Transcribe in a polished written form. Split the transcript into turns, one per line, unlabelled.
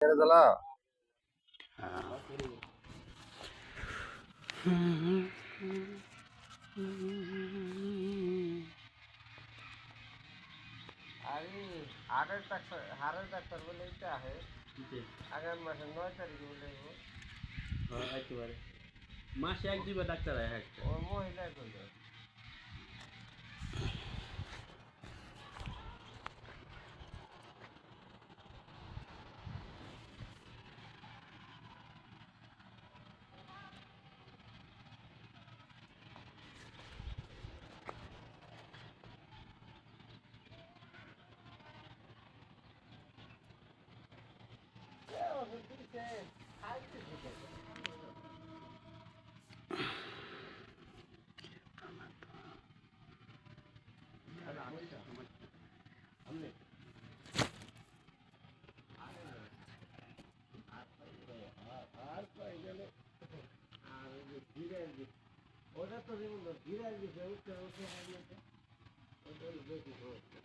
কেন জ্বালা
আরে হাড়ের ডাক্তার বলে এটা আহে আগামী মাসের 9 তারিখে বলে
একেবারে মাসে এক দুইবার ডাক্তার আয় একটা
ও মহিলা করবে ওটা তো ধীরে ধীরে উঠে উঠে উঠে